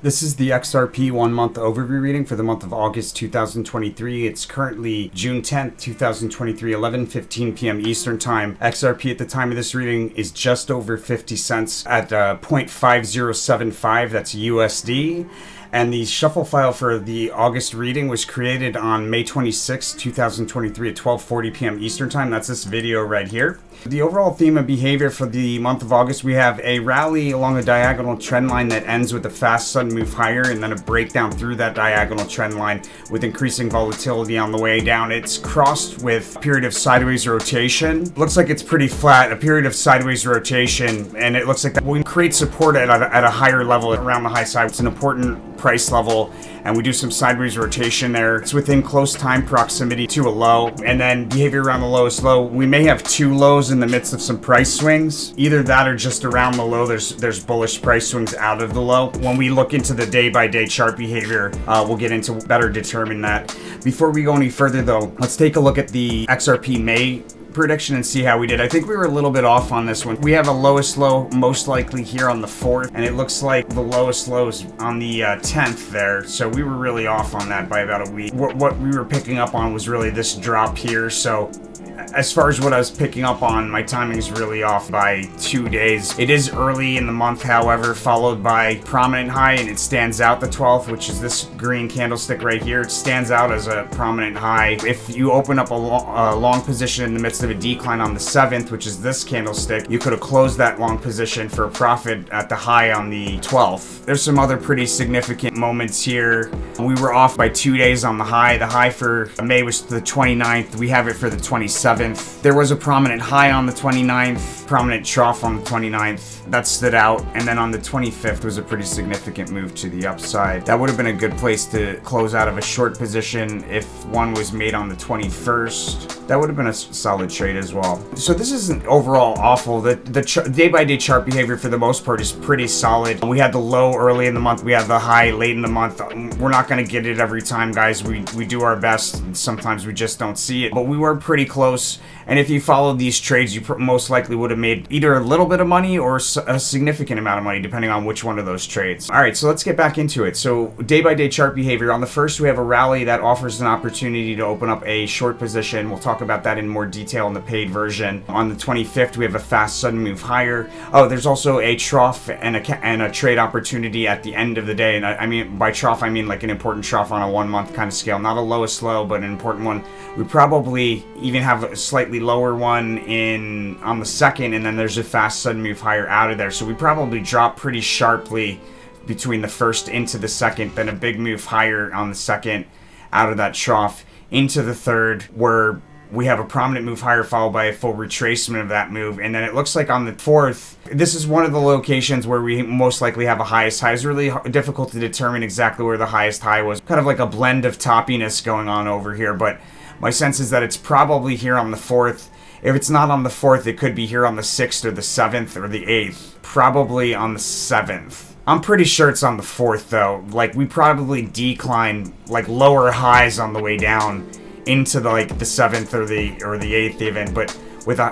This is the XRP 1-month overview reading for the month of August 2023. It's currently June 10th, 2023, 11:15 p.m. Eastern Time. XRP at the time of this reading is just over 50 cents at 0.5075, that's USD. And the shuffle file for the August reading was created on May 26, 2023 at 12:40 p.m. Eastern Time. That's this video right here. The overall theme of behavior for the month of August, we have a rally along a diagonal trend line that ends with a fast sudden move higher and then a breakdown through that diagonal trend line with increasing volatility on the way down. It's crossed with a period of sideways rotation. Looks like it's pretty flat, a period of sideways rotation, and it looks like that will create support at a higher level around the high side. It's an important price level, and we do some sideways rotation there. It's within close time proximity to a low, and then behavior around the lowest low. We may have two lows in the midst of some price swings. Either that or just around the low, there's bullish price swings out of the low. When we look into the day-by-day chart behavior, we'll get into better determine that. Before we go any further though, let's take a look at the XRP May prediction and see how we did. I think we were a little bit off on this one. We have a lowest low most likely here on the 4th, and it looks like the lowest low is on the 10th there, so we were really off on that by about a week. What we were picking up on was really this drop here, so as far as what I was picking up on, my timing is really off by 2 days. It is early in the month, however, followed by prominent high, and it stands out the 12th, which is this green candlestick right here. It stands out as a prominent high. If you open up a long position in the midst of a decline on the 7th, which is this candlestick, you could have closed that long position for a profit at the high on the 12th. There's some other pretty significant moments here. We were off by 2 days on the high. The high for May was the 29th. We have it for the 27th. There was a prominent high on the 29th, prominent trough on the 29th. That stood out. And then on the 25th was a pretty significant move to the upside. That would have been a good place to close out of a short position if one was made on the 21st. That would have been a solid trade as well. So this isn't overall awful. The day-by-day chart behavior for the most part is pretty solid. We had the low early in the month. We had the high late in the month. We're not going to get it every time, guys. We do our best. Sometimes we just don't see it. But we were pretty close. And if you followed these trades, you most likely would have made either a little bit of money or a significant amount of money, depending on which one of those trades. All right, so let's get back into it. So day-by-day chart behavior. On the first, we have a rally that offers an opportunity to open up a short position. We'll talk about that in more detail in the paid version. On the 25th, we have a fast sudden move higher. Oh, there's also a trough and a trade opportunity at the end of the day. And I mean, by trough, I mean like an important trough on a 1-month kind of scale. Not a lowest low, but an important one. We probably even have a slightly lower one on the 2nd, and then there's a fast sudden move higher out of there. So we probably drop pretty sharply between the 1st into the 2nd, then a big move higher on the 2nd out of that trough into the 3rd, where we have a prominent move higher followed by a full retracement of that move. And then it looks like on the 4th, this is one of the locations where we most likely have a highest high. It's really difficult to determine exactly where the highest high was. Kind of like a blend of toppiness going on over here, but my sense is that it's probably here on the 4th. If it's not on the 4th, it could be here on the 6th or the 7th or the 8th. Probably on the 7th. I'm pretty sure it's on the 4th though. Like, we probably decline like lower highs on the way down into the 7th or the 8th even, but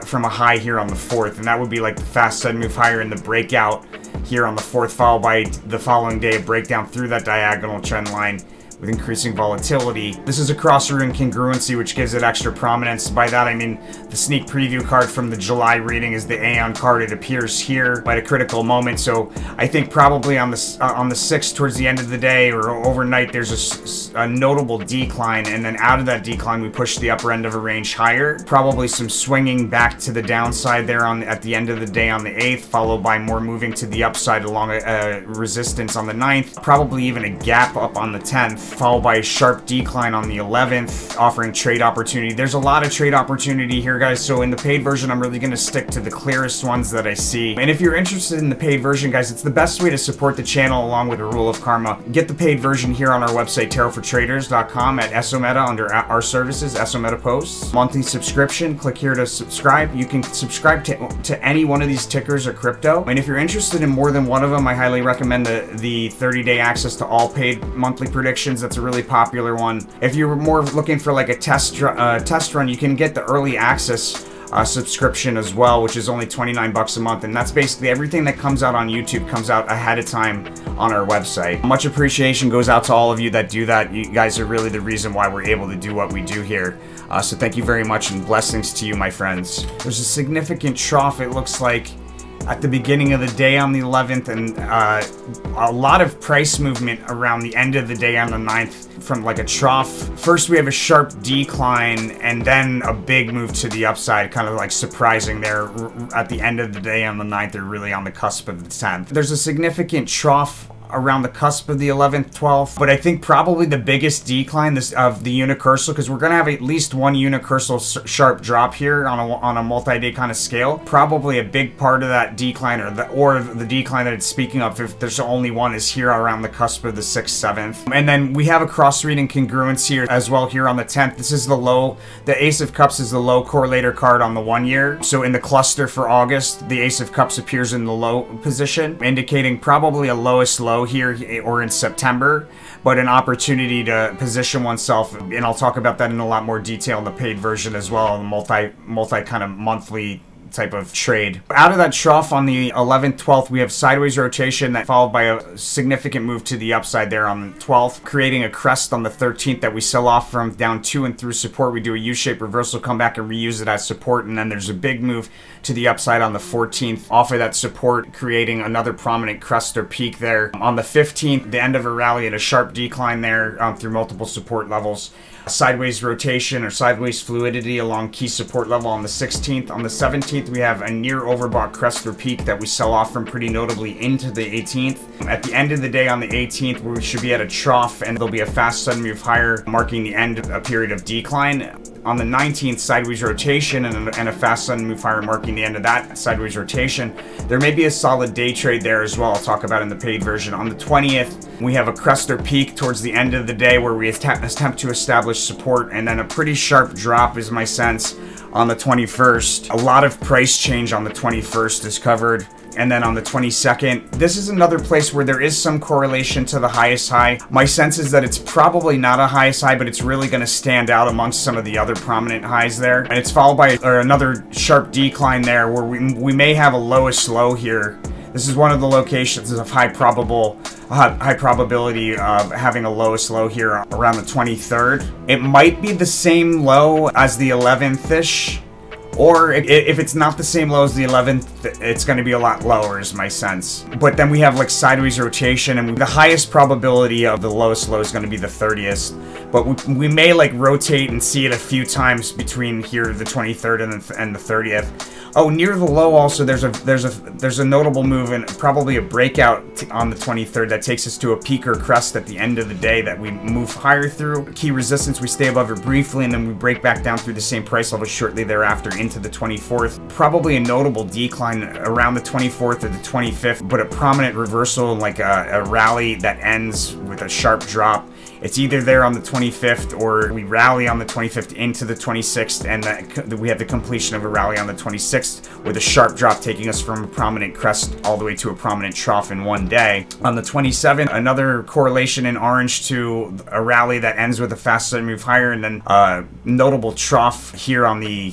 from a high here on the 4th, and that would be like the fast sudden move higher in the breakout here on the 4th, followed by the following day a breakdown through that diagonal trend line with increasing volatility. This is a cross-route incongruency, which gives it extra prominence. By that I mean the sneak preview card from the July reading is the Aeon card. It appears here at a critical moment, so I think probably on the 6th towards the end of the day or overnight there's a notable decline, and then out of that decline we push the upper end of a range higher. Probably some swinging back to the downside there at the end of the day on the 8th, followed by more moving to the upside along a resistance on the 9th, probably even a gap up on the 10th, followed by a sharp decline on the 11th, offering trade opportunity. There's a lot of trade opportunity here, guys, so in the paid version, I'm really going to stick to the clearest ones that I see. And if you're interested in the paid version, guys, it's the best way to support the channel along with a rule of karma. Get the paid version here on our website, tarotfortraders.com, at SOMeta under our services, SOMeta posts. Monthly subscription, click here to subscribe. You can subscribe to any one of these tickers or crypto. And if you're interested in more than one of them, I highly recommend the 30-day access to all paid monthly predictions. That's a really popular one. If you're more looking for like a test run, you can get the early access subscription as well, which is only 29 bucks a month. And that's basically everything that comes out on YouTube comes out ahead of time on our website. Much appreciation goes out to all of you that do that. You guys are really the reason why we're able to do what we do here. So thank you very much, and blessings to you, my friends. There's a significant trough, it looks like, at the beginning of the day on the 11th, and a lot of price movement around the end of the day on the 9th from like a trough. First we have a sharp decline and then a big move to the upside, kind of like surprising there at the end of the day on the 9th, or really on the cusp of the 10th. There's a significant trough around the cusp of the 11th, 12th, but I think probably the biggest decline of the unicursal, because we're going to have at least one unicursal sharp drop here on a multi-day kind of scale. Probably a big part of that decline, or the decline that it's speaking of, if there's only one, is here around the cusp of the 6th, 7th. And then we have a cross-reading congruence here as well here on the 10th. This is the low. The Ace of Cups is the low correlator card on the 1 year. So in the cluster for August, the Ace of Cups appears in the low position, indicating probably a lowest low here or in September, but an opportunity to position oneself, and I'll talk about that in a lot more detail in the paid version as well, the multi kind of monthly type of trade. Out of that trough on the 11th, 12th, we have sideways rotation that followed by a significant move to the upside there on the 12th, creating a crest on the 13th that we sell off from down to and through support. We do a U-shaped reversal, come back and reuse it as support, and then there's a big move to the upside on the 14th off of that support, creating another prominent crest or peak there. On the 15th, the end of a rally and a sharp decline there through multiple support levels. Sideways rotation or sideways fluidity along key support level on the 16th. On the 17th, we have a near overbought crest or peak that we sell off from pretty notably into the 18th. At the end of the day on the 18th, we should be at a trough, and there'll be a fast sudden move higher, marking the end of a period of decline. On the 19th, sideways rotation and a fast sudden move higher, marking the end of that sideways rotation. There may be a solid day trade there as well. I'll talk about in the paid version. On the 20th, we have a crest or peak towards the end of the day where we attempt to establish support, and then a pretty sharp drop is my sense on the 21st. A lot of price change on the 21st is covered. And then on the 22nd, this is another place where there is some correlation to the highest high. My sense is that it's probably not a highest high, but it's really going to stand out amongst some of the other prominent highs there. And it's followed by another sharp decline there where we may have a lowest low here. This is one of the locations of high probability of having a lowest low here around the 23rd. It might be the same low as the 11th-ish. Or if it's not the same low as the 11th, it's going to be a lot lower is my sense. But then we have like sideways rotation, and the highest probability of the lowest low is going to be the 30th. But we may like rotate and see it a few times between here, the 23rd and the 30th. Oh, near the low also, there's a notable move and probably a breakout on the 23rd that takes us to a peak or crest at the end of the day that we move higher through. Key resistance, we stay above it briefly, and then we break back down through the same price level shortly thereafter into the 24th. Probably a notable decline around the 24th or the 25th, but a prominent reversal, like a rally that ends with a sharp drop. It's either there on the 25th or we rally on the 25th into the 26th, and we have the completion of a rally on the 26th with a sharp drop taking us from a prominent crest all the way to a prominent trough in one day. On the 27th, another correlation in orange to a rally that ends with a fast sudden move higher, and then a notable trough here on the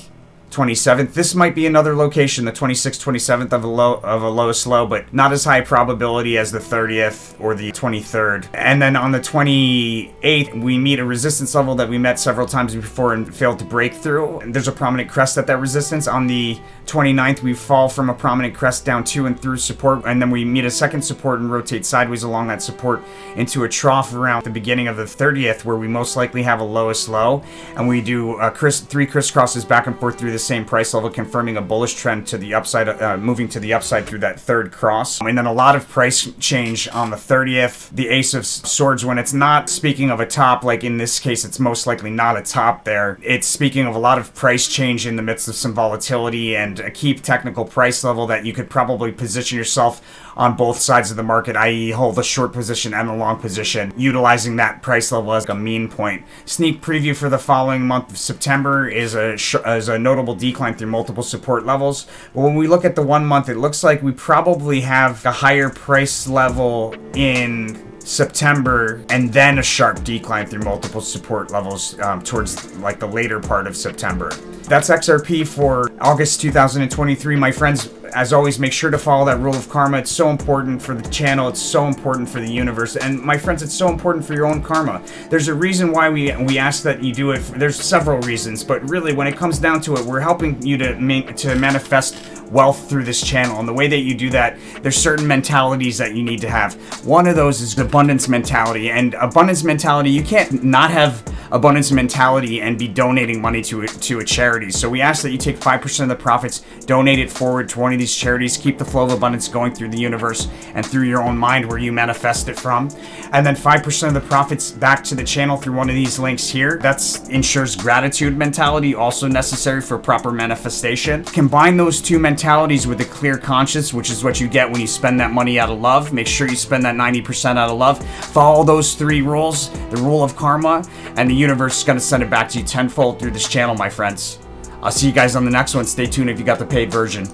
27th. This might be another location, the 26th, 27th of a lowest low, but not as high probability as the 30th or the 23rd. And then on the 28th, we meet a resistance level that we met several times before and failed to break through. And there's a prominent crest at that resistance. On the 29th, we fall from a prominent crest down to and through support, and then we meet a second support and rotate sideways along that support into a trough around the beginning of the 30th, where we most likely have a lowest low, and we do three crisscrosses back and forth through the same price level, confirming a bullish trend to the upside, moving to the upside through that third cross. And then a lot of price change on the 30th. The Ace of Swords, when it's not speaking of a top, like in this case, it's most likely not a top there. It's speaking of a lot of price change in the midst of some volatility and a key technical price level that you could probably position yourself on both sides of the market, i.e. hold a short position and a long position, utilizing that price level as a mean point. Sneak preview for the following month of September is a notable decline through multiple support levels. But when we look at the 1 month, it looks like we probably have a higher price level in September, and then a sharp decline through multiple support levels towards like the later part of September. That's XRP for August 2023, my friends. As always, make sure to follow that rule of karma. It's so important for the channel. It's so important for the universe. And my friends, it's so important for your own karma. There's a reason why we ask that you do it. There's several reasons, but really when it comes down to it, we're helping you to manifest wealth through this channel. And the way that you do that, there's certain mentalities that you need to have. One of those is the abundance mentality. And abundance mentality, you can't not have abundance mentality and be donating money to a charity. So we ask that you take 5% of the profits, donate it forward to one of these charities, keep the flow of abundance going through the universe and through your own mind where you manifest it from. And then 5% of the profits back to the channel through one of these links here. That ensures gratitude mentality, also necessary for proper manifestation. Combine those two mentalities with a clear conscience, which is what you get when you spend that money out of love. Make sure you spend that 90% out of love. Follow those three rules, the rule of karma, and the universe is going to send it back to you tenfold through this channel, my friends. I'll see you guys on the next one. Stay tuned if you got the paid version.